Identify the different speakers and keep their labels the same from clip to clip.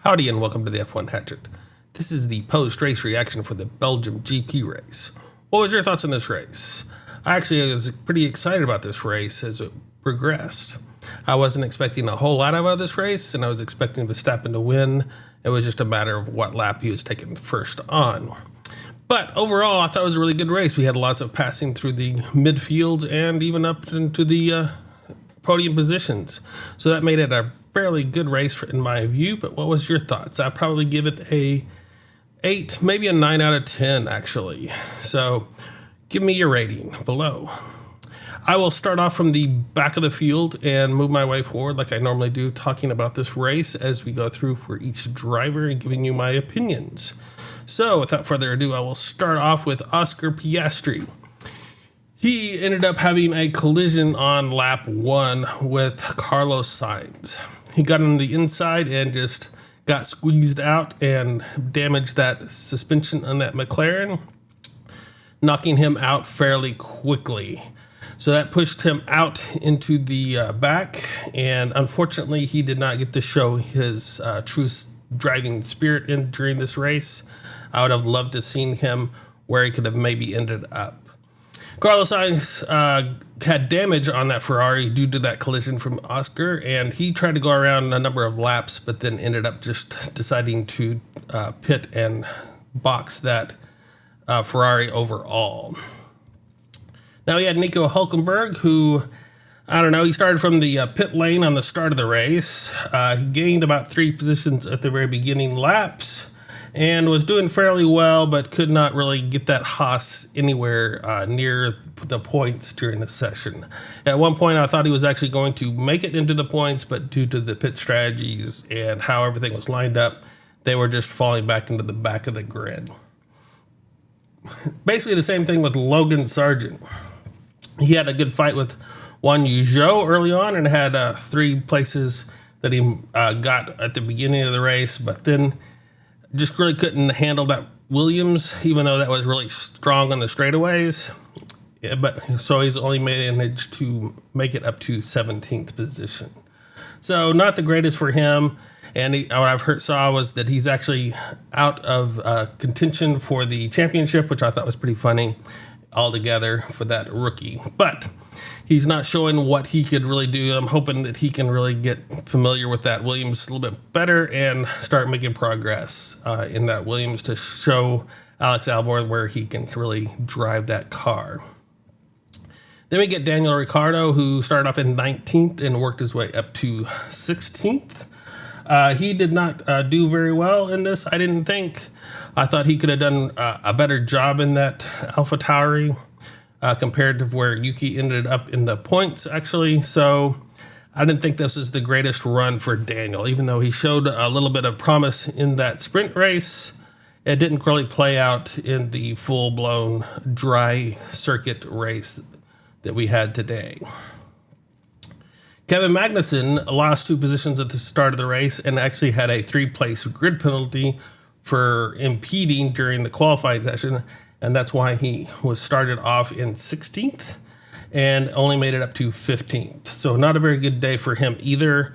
Speaker 1: Howdy and welcome to the F1 Hatchet. This is the post-race reaction for the Belgium GP race. What was your thoughts on this race? I was pretty excited about this race as it progressed. I wasn't expecting a whole lot out of this race, and I was expecting Verstappen to win. It was just a matter of what lap he was taken first on. But overall, I thought it was a really good race. We had lots of passing through the midfield and even up into the podium positions. So that made it a fairly good race in my view. But what was your thoughts? I'd probably give it a 8, maybe a 9 out of 10 actually. So give me your rating below. I will start off from the back of the field and move my way forward like I normally do, talking about this race as we go through for each driver and giving you my opinions. So without further ado, I will start off with Oscar Piastri. He ended up having a collision on lap 1 with Carlos Sainz. He got on the inside and just got squeezed out and damaged that suspension on that McLaren, knocking him out fairly quickly. So that pushed him out into the back, and unfortunately he did not get to show his true driving spirit during this race. I would have loved to have seen him where he could have maybe ended up. Carlos Sainz had damage on that Ferrari due to that collision from Oscar, and he tried to go around a number of laps, but then ended up just deciding to pit and box that Ferrari overall. Now we had Nico Hülkenberg, who, he started from the pit lane on the start of the race. He gained about 3 positions at the very beginning laps and was doing fairly well, but could not really get that Haas anywhere near the points during the session. At one point, I thought he was actually going to make it into the points, but due to the pit strategies and how everything was lined up, they were just falling back into the back of the grid. Basically the same thing with Logan Sargent. He had a good fight with Juan Zhou early on and had 3 places that he got at the beginning of the race, but then just really couldn't handle that Williams, even though that was really strong on the straightaways. Yeah, but so he's only managed to make it up to 17th position. So not the greatest for him. And what I've saw was that he's actually out of contention for the championship, which I thought was pretty funny altogether for that rookie. But he's not showing what he could really do. I'm hoping that he can really get familiar with that Williams a little bit better and start making progress in that Williams to show Alex Albon where he can really drive that car. Then we get Daniel Ricciardo, who started off in 19th and worked his way up to 16th. He did not do very well in this, I didn't think. I thought he could have done a better job in that AlphaTauri compared to where Yuki ended up in the points, actually. So I didn't think this was the greatest run for Daniel, even though he showed a little bit of promise in that sprint race. It didn't really play out in the full-blown dry circuit race that we had today. Kevin Magnussen lost 2 positions at the start of the race and actually had a 3-place grid penalty for impeding during the qualifying session, and that's why he was started off in 16th and only made it up to 15th. So not a very good day for him either.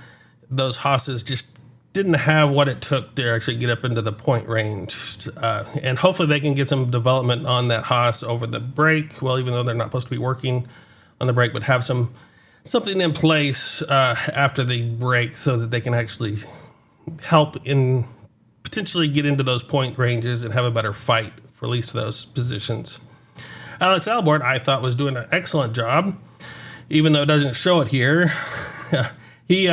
Speaker 1: Those Haas's just didn't have what it took to actually get up into the point range, and hopefully they can get some development on that Haas over the break. Well, even though they're not supposed to be working on the break, but have something in place after the break so that they can actually help in potentially get into those point ranges and have a better fight for at least those positions. Alex Albon, I thought, was doing an excellent job, even though it doesn't show it here. He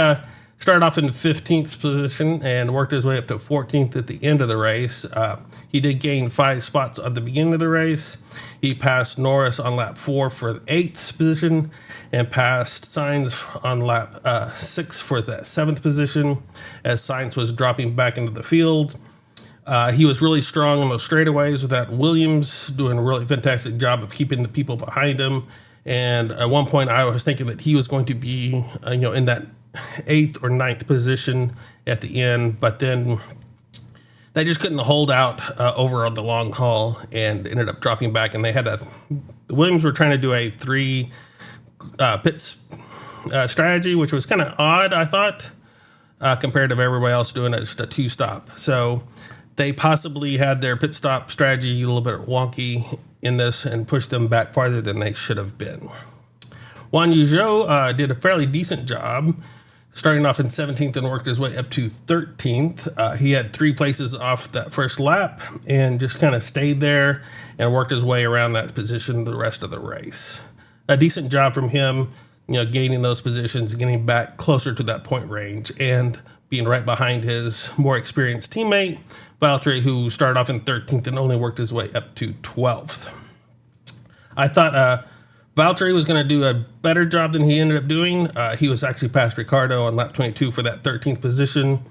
Speaker 1: started off in 15th position and worked his way up to 14th at the end of the race. He did gain 5 spots at the beginning of the race. He passed Norris on lap 4 for the 8th position and passed Sainz on lap 6 for that 7th position as Sainz was dropping back into the field. He was really strong on those straightaways with that Williams, doing a really fantastic job of keeping the people behind him. And at one point I was thinking that he was going to be in that 8th or 9th position at the end, but then they just couldn't hold out over on the long haul and ended up dropping back. And the Williams were trying to do a 3 pits strategy, which was kind of odd, I thought. compared to everybody else doing it just a 2-stop. So they possibly had their pit stop strategy a little bit wonky in this and pushed them back farther than they should have been. Juan Yuzhou did a fairly decent job, starting off in 17th and worked his way up to 13th. He had 3 places off that first lap and just kind of stayed there and worked his way around that position the rest of the race. A decent job from him, gaining those positions, getting back closer to that point range, and being right behind his more experienced teammate, Valtteri, who started off in 13th and only worked his way up to 12th. I thought Valtteri was going to do a better job than he ended up doing. He was actually past Ricciardo on lap 22 for that 13th position,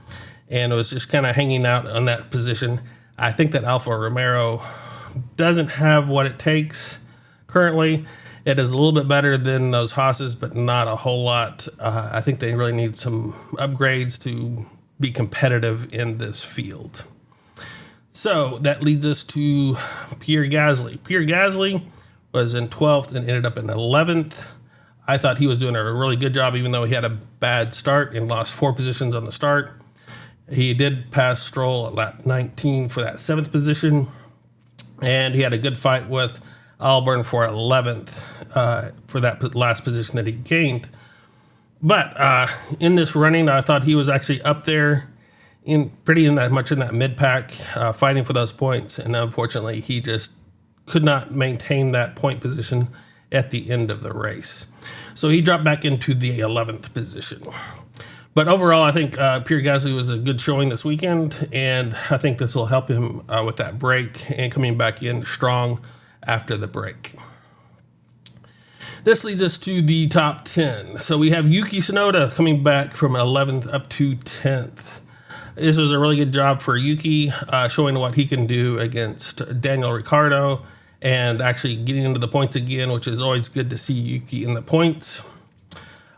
Speaker 1: and was just kind of hanging out on that position. I think that Alfa Romeo doesn't have what it takes currently. It is a little bit better than those Haas's, but not a whole lot. I think they really need some upgrades to be competitive in this field. So that leads us to Pierre Gasly. Pierre Gasly was in 12th and ended up in 11th. I thought he was doing a really good job, even though he had a bad start and lost 4 positions on the start. He did pass Stroll at lap 19 for that 7th position, and he had a good fight with Albon for 11th for that last position that he gained. But in this running, I thought he was actually up there in that mid-pack, fighting for those points, and unfortunately he just could not maintain that point position at the end of the race. So he dropped back into the 11th position. But overall, I think Pierre Gasly was a good showing this weekend, and I think this will help him with that break and coming back in strong after the break. This leads us to the top 10. So we have Yuki Tsunoda coming back from 11th up to 10th. This was a really good job for Yuki, showing what he can do against Daniel Ricciardo and actually getting into the points again, which is always good to see Yuki in the points.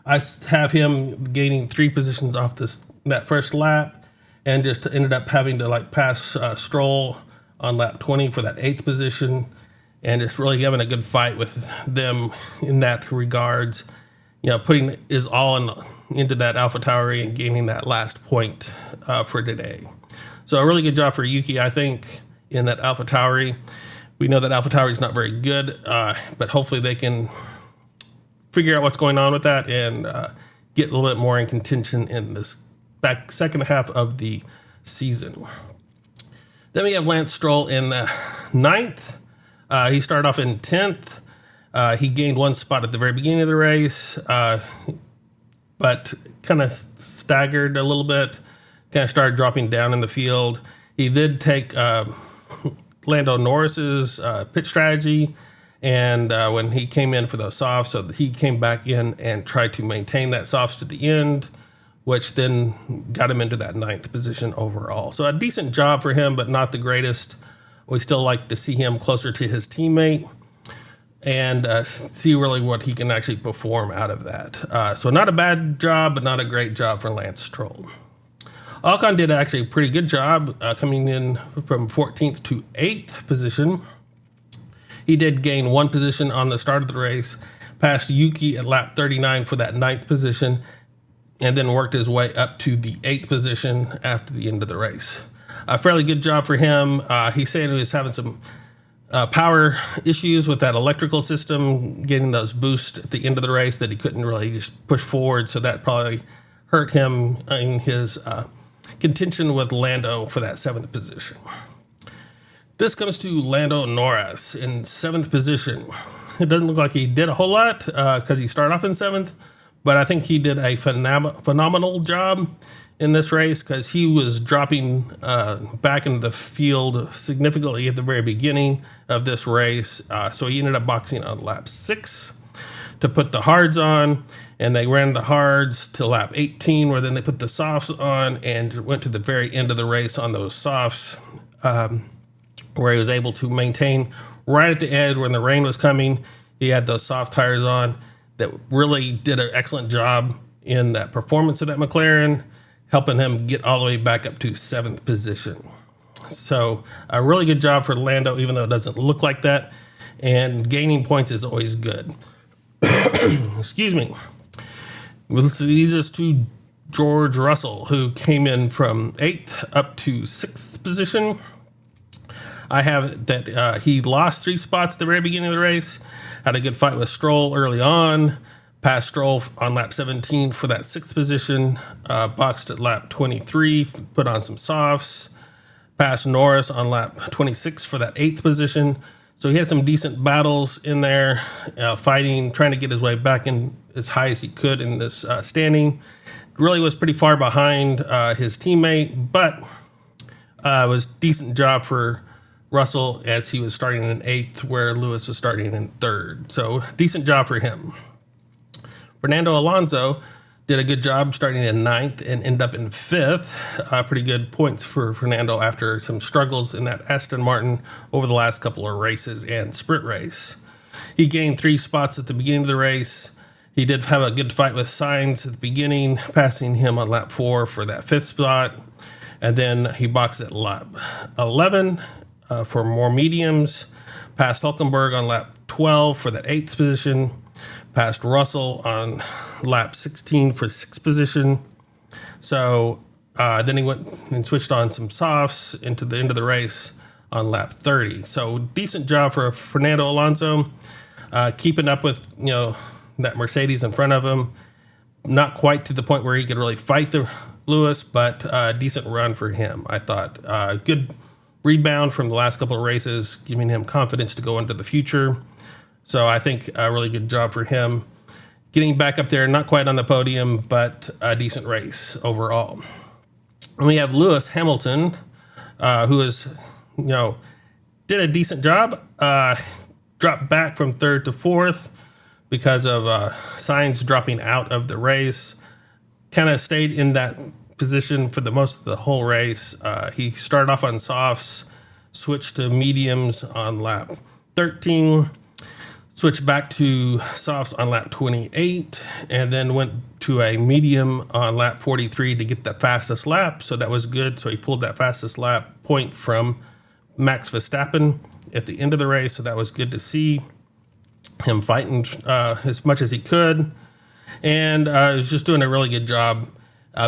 Speaker 1: I have him gaining 3 positions off that first lap, and just ended up having to pass Stroll on lap 20 for that 8th position, and just really having a good fight with them in that regards. Putting his all into that AlphaTauri and gaining that last point for today. So a really good job for Yuki, I think, in that AlphaTauri. We know that AlphaTauri is not very good, but hopefully they can figure out what's going on with that and get a little bit more in contention in this second half of the season. Then we have Lance Stroll in the 9th. He started off in 10th. He gained 1 spot at the very beginning of the race, but kind of staggered a little bit, kind of started dropping down in the field. He did take Lando Norris's pit strategy, and when he came in for those softs, so he came back in and tried to maintain that softs to the end, which then got him into that 9th position overall. So a decent job for him, but not the greatest. We still like to see him closer to his teammate and see really what he can actually perform out of that. So not a bad job, but not a great job for Lance Stroll. Ocon did actually a pretty good job coming in from 14th to 8th position. He did gain 1 position on the start of the race, passed Yuki at lap 39 for that 9th position, and then worked his way up to the 8th position after the end of the race. A fairly good job for him. He said he was having some power issues with that electrical system, getting those boosts at the end of the race that he couldn't really just push forward, so that probably hurt him in his contention with Lando for that 7th position. This comes to Lando Norris in 7th position. It doesn't look like he did a whole lot because he started off in 7th, but I think he did a phenomenal job in this race because he was dropping back into the field significantly at the very beginning of this race. So he ended up boxing on lap 6 to put the hards on, and they ran the hards to lap 18, where then they put the softs on and went to the very end of the race on those softs, where he was able to maintain right at the edge when the rain was coming. He had those soft tires on that really did an excellent job in that performance of that McLaren, helping him get all the way back up to 7th position. So a really good job for Lando, even though it doesn't look like that, and gaining points is always good. Excuse me. This leads us to George Russell, who came in from 8th up to 6th position. I have it that he lost 3 spots at the very beginning of the race, had a good fight with Stroll early on, passed Stroll on lap 17 for that 6th position, boxed at lap 23, put on some softs, passed Norris on lap 26 for that 8th position. So he had some decent battles in there, fighting, trying to get his way back in as high as he could in this standing. Really was pretty far behind his teammate, but it was a decent job for Russell as he was starting in 8th, where Lewis was starting in 3rd. So decent job for him. Fernando Alonso did a good job starting in 9th and ended up in 5th. Pretty good points for Fernando after some struggles in that Aston Martin over the last couple of races and sprint race. He gained 3 spots at the beginning of the race. He did have a good fight with Sainz at the beginning, passing him on lap 4 for that 5th spot. And then he boxed at lap 11 for more mediums, passed Hulkenberg on lap 12 for that 8th position, passed Russell on lap 16 for 6th position. So then he went and switched on some softs into the end of the race on lap 30. So decent job for Fernando Alonso, keeping up with that Mercedes in front of him. Not quite to the point where he could really fight the Lewis, but decent run for him. I thought good rebound from the last couple of races, giving him confidence to go into the future. So I think a really good job for him. Getting back up there, not quite on the podium, but a decent race overall. And we have Lewis Hamilton, who is, did a decent job. Dropped back from 3rd to 4th because of Sainz dropping out of the race. Kind of stayed in that position for the most of the whole race. He started off on softs, switched to mediums on lap 13, switched back to softs on lap 28, and then went to a medium on lap 43 to get the fastest lap. So that was good. So he pulled that fastest lap point from Max Verstappen at the end of the race. So that was good to see him fighting as much as he could. And he was just doing a really good job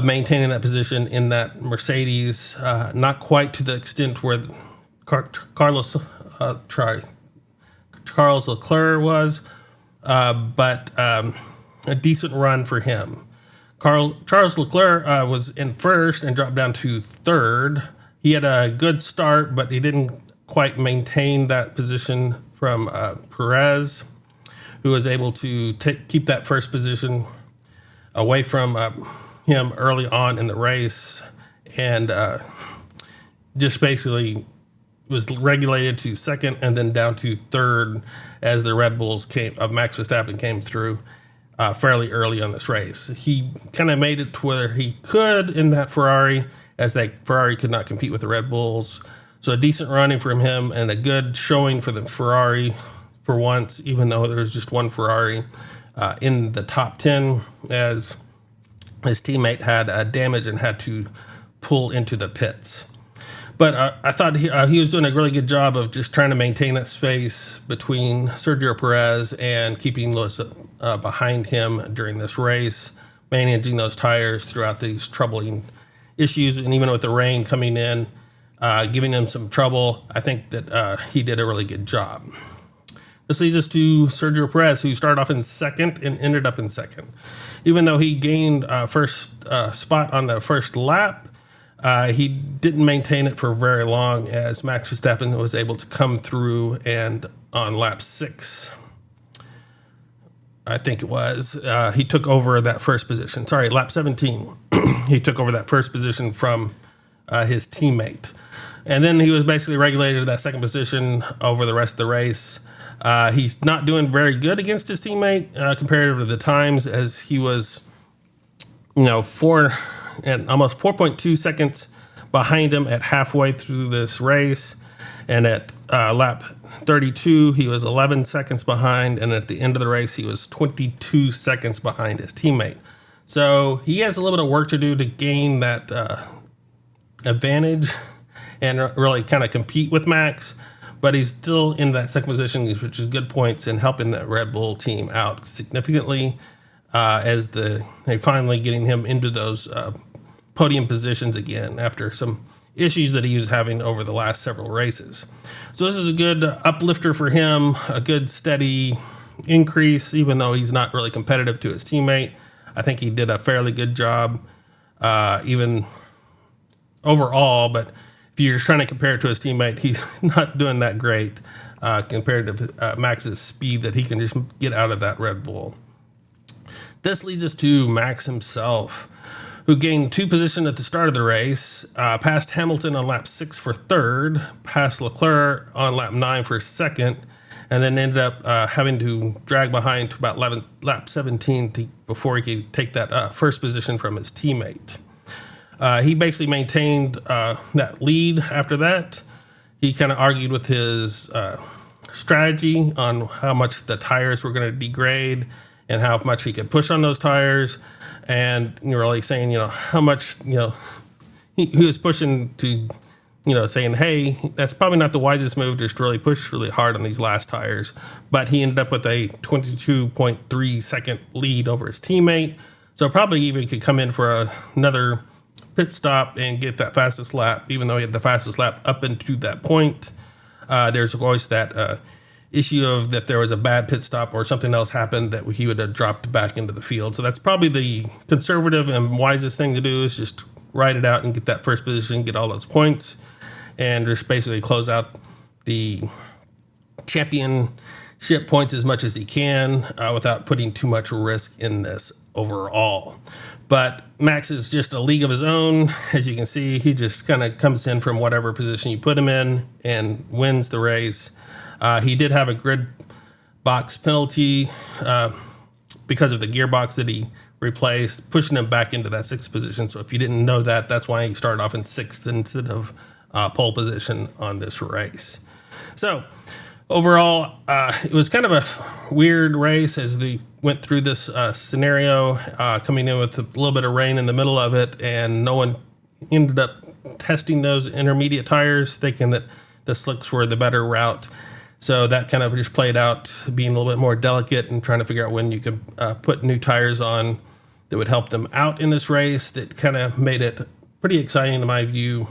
Speaker 1: maintaining that position in that Mercedes. Not quite to the extent where Charles Leclerc was, but a decent run for him. Charles Leclerc was in 1st and dropped down to 3rd. He had a good start, but he didn't quite maintain that position from Perez, who was able to keep that 1st position away from him early on in the race, and just basically was regulated to 2nd and then down to 3rd as the Red Bulls Max Verstappen came through fairly early on this race. He kind of made it to where he could in that Ferrari, as that Ferrari could not compete with the Red Bulls. So a decent running from him and a good showing for the Ferrari for once, even though there was just one Ferrari in the top 10, as his teammate had damage and had to pull into the pits. But I thought he was doing a really good job of just trying to maintain that space between Sergio Perez and keeping Lewis behind him during this race, managing those tires throughout these troubling issues, and even with the rain coming in, giving him some trouble. I think that he did a really good job. This leads us to Sergio Perez, who started off in 2nd and ended up in 2nd. Even though he gained first spot on the first lap, he didn't maintain it for very long, as Max Verstappen was able to come through, and on lap 6, I think it was, he took over that 1st position. Sorry, lap 17. He took over that 1st position from his teammate. And then he was basically regulated to that 2nd position over the rest of the race. He's not doing very good against his teammate comparative to the times, as he was, 4 and almost 4.2 seconds behind him at halfway through this race. And at lap 32, he was 11 seconds behind. And at the end of the race, he was 22 seconds behind his teammate. So he has a little bit of work to do to gain that advantage and really kind of compete with Max. But he's still in that 2nd position, which is good points, and helping that Red Bull team out significantly. as they finally getting him into those podium positions again after some issues that he was having over the last several races. So this is a good uplifter for him, a good steady increase, even though he's not really competitive to his teammate. I think he did a fairly good job, even overall, but if you're just trying to compare it to his teammate, he's not doing that great compared to Max's speed that he can just get out of that Red Bull. This leads us to Max himself, who gained 2 positions at the start of the race, passed Hamilton on lap 6 for 3rd, passed Leclerc on lap 9 for 2nd, and then ended up having to drag behind to about lap 17 before he could take that first position from his teammate. He basically maintained that lead after that. He kind of argued with his strategy on how much the tires were going to degrade and how much he could push on those tires. And you're really saying, how much, he was pushing to, saying, hey, that's probably not the wisest move, just really push really hard on these last tires. But he ended up with a 22.3 second lead over his teammate. So probably even could come in for another pit stop and get that fastest lap, even though he had the fastest lap up into that point. There's always that issue of if there was a bad pit stop or something else happened that he would have dropped back into the field. So that's probably the conservative and wisest thing to do, is just ride it out and get that first position, get all those points, and just basically close out the championship points as much as he can without putting too much risk in this overall. But Max is just a league of his own. As you can see, he just kind of comes in from whatever position you put him in and wins the race. He did have a grid box penalty because of the gearbox that he replaced, pushing him back into that 6th position. So if you didn't know that, that's why he started off in 6th instead of pole position on this race. So overall, it was kind of a weird race as they went through this scenario, coming in with a little bit of rain in the middle of it, and no one ended up testing those intermediate tires, thinking that the slicks were the better route. So that kind of just played out, being a little bit more delicate and trying to figure out when you could put new tires on that would help them out in this race. That kind of made it pretty exciting in my view.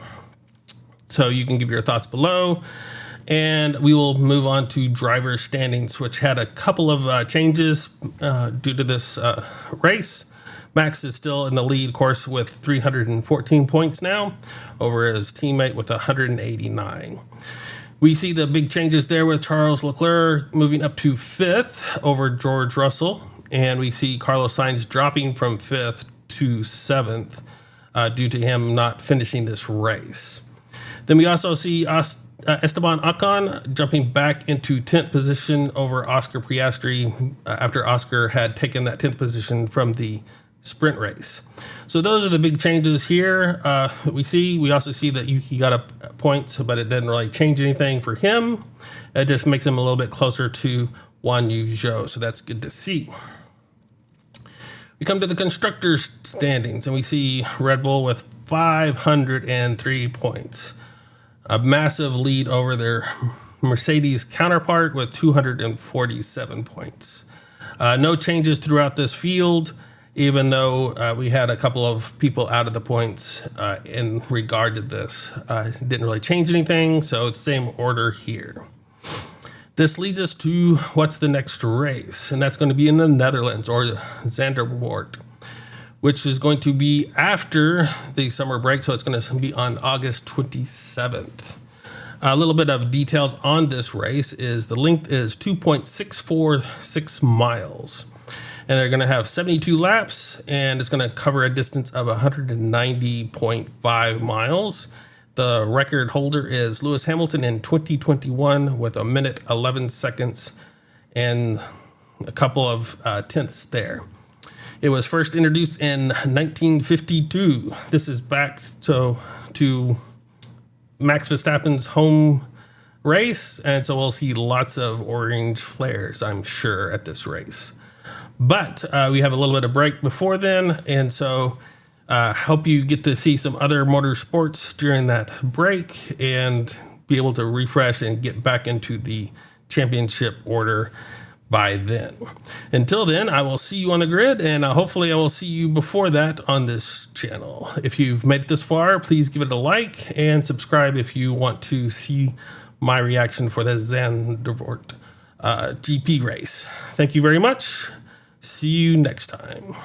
Speaker 1: So you can give your thoughts below. And we will move on to driver standings, which had a couple of changes due to this race. Max is still in the lead, of course, with 314 points now over his teammate with 189. We see the big changes there with Charles Leclerc moving up to 5th over George Russell. And we see Carlos Sainz dropping from 5th to 7th due to him not finishing this race. Then we also see Esteban Ocon jumping back into 10th position over Oscar Piastri after Oscar had taken that 10th position from the sprint race. So those are the big changes here. We also see that Yuki got up points, but it didn't really change anything for him. It just makes him a little bit closer to Guan Yu Zhou, so that's good to see. We come to the constructors standings, and we see Red Bull with 503 points. A massive lead over their Mercedes counterpart with 247 points. No changes throughout this field, even though we had a couple of people out of the points in regard to this. It didn't really change anything, so it's the same order here. This leads us to what's the next race, and that's going to be in the Netherlands, or Zandvoort, which is going to be after the summer break, so it's going to be on August 27th. A little bit of details on this race is the length is 2.646 miles. And they're going to have 72 laps, and it's going to cover a distance of 190.5 miles. The record holder is Lewis Hamilton in 2021 with 1 minute, 11 seconds, and a couple of tenths there. It was first introduced in 1952. This is back to Max Verstappen's home race, and so we'll see lots of orange flares, I'm sure, at this race. But we have a little bit of break before then, and so hope you get to see some other motorsports during that break and be able to refresh and get back into the championship order by then. Until then, I will see you on the grid, and hopefully I will see you before that on this channel. If you've made it this far, please give it a like and subscribe if you want to see my reaction for the Zandvoort GP race. Thank you very much. See you next time.